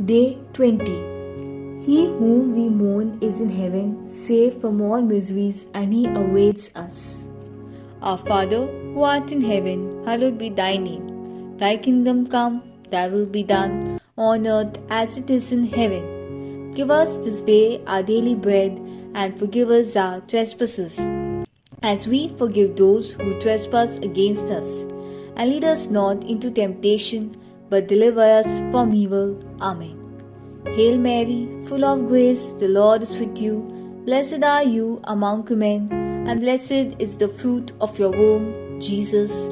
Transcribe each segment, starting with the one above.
Day 20. He whom we mourn is in heaven, safe from all miseries, and he awaits us. Our Father, who art in heaven, hallowed be thy name. Thy kingdom come, thy will be done, on earth as it is in heaven. Give us this day our daily bread, and forgive us our trespasses, as we forgive those who trespass against us. And lead us not into temptation, but deliver us from evil. Amen. Hail Mary, full of grace, the Lord is with you. Blessed are you among women, and blessed is the fruit of your womb, Jesus.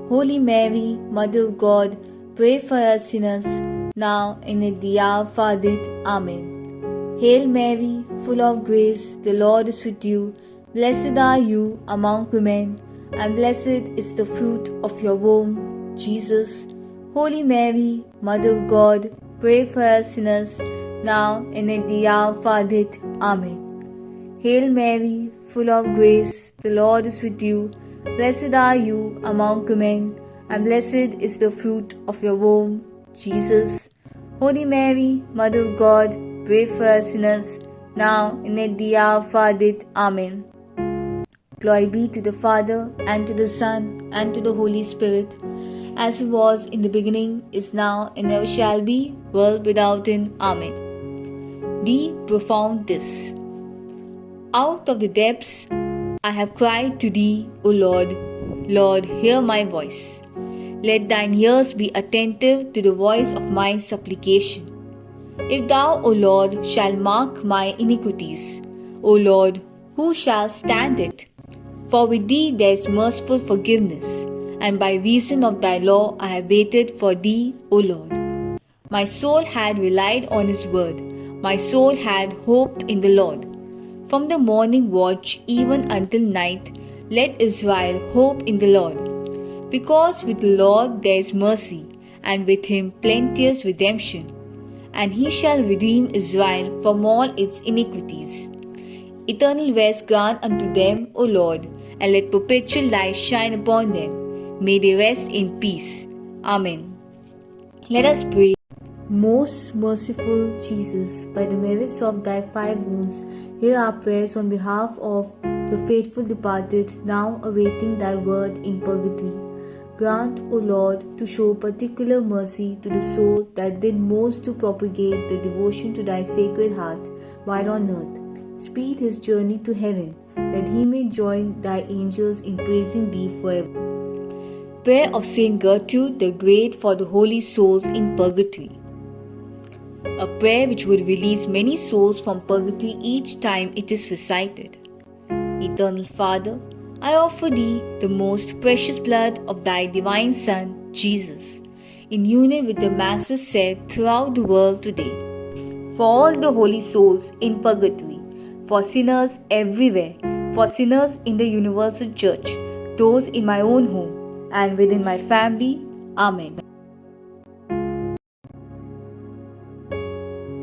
Holy Mary, Mother of God, pray for us sinners, now and at the hour of our death. Amen. Hail Mary, full of grace, the Lord is with you. Blessed are you among women, and blessed is the fruit of your womb, Jesus. Holy Mary, Mother of God, pray for us sinners, now and at the hour of our death. Amen. Hail Mary, full of grace, the Lord is with you. Blessed are you among women, and blessed is the fruit of your womb, Jesus. Holy Mary, Mother of God, pray for us sinners, now and at the hour of our death. Amen. Glory be to the Father, and to the Son, and to the Holy Spirit, as it was in the beginning, is now, and ever shall be, world without end. Amen. The profound this. Out of the depths I have cried to thee, O Lord. Lord, hear my voice. Let thine ears be attentive to the voice of my supplication. If thou, O Lord, shalt mark my iniquities, O Lord, who shall stand it? For with thee there is merciful forgiveness, and by reason of thy law I have waited for thee, O Lord. My soul had relied on his word, my soul had hoped in the Lord. From the morning watch even until night, let Israel hope in the Lord. Because with the Lord there is mercy, and with him plenteous redemption. And he shall redeem Israel from all its iniquities. Eternal rest grant unto them, O Lord, and let perpetual light shine upon them. May they rest in peace. Amen. Let us pray. Most merciful Jesus, by the merits of thy 5 wounds, hear our prayers on behalf of the faithful departed, now awaiting thy word in purgatory. Grant, O Lord, to show particular mercy to the soul that did most to propagate the devotion to thy sacred heart while on earth. Speed his journey to heaven, that he may join thy angels in praising thee forever. Prayer of Saint Gertrude the Great for the holy souls in purgatory. A prayer which would release many souls from purgatory each time it is recited. Eternal Father, I offer thee the most precious blood of thy divine Son, Jesus, in union with the masses said throughout the world today, for all the holy souls in purgatory, for sinners everywhere, for sinners in the universal church, those in my own home, and within my family. Amen.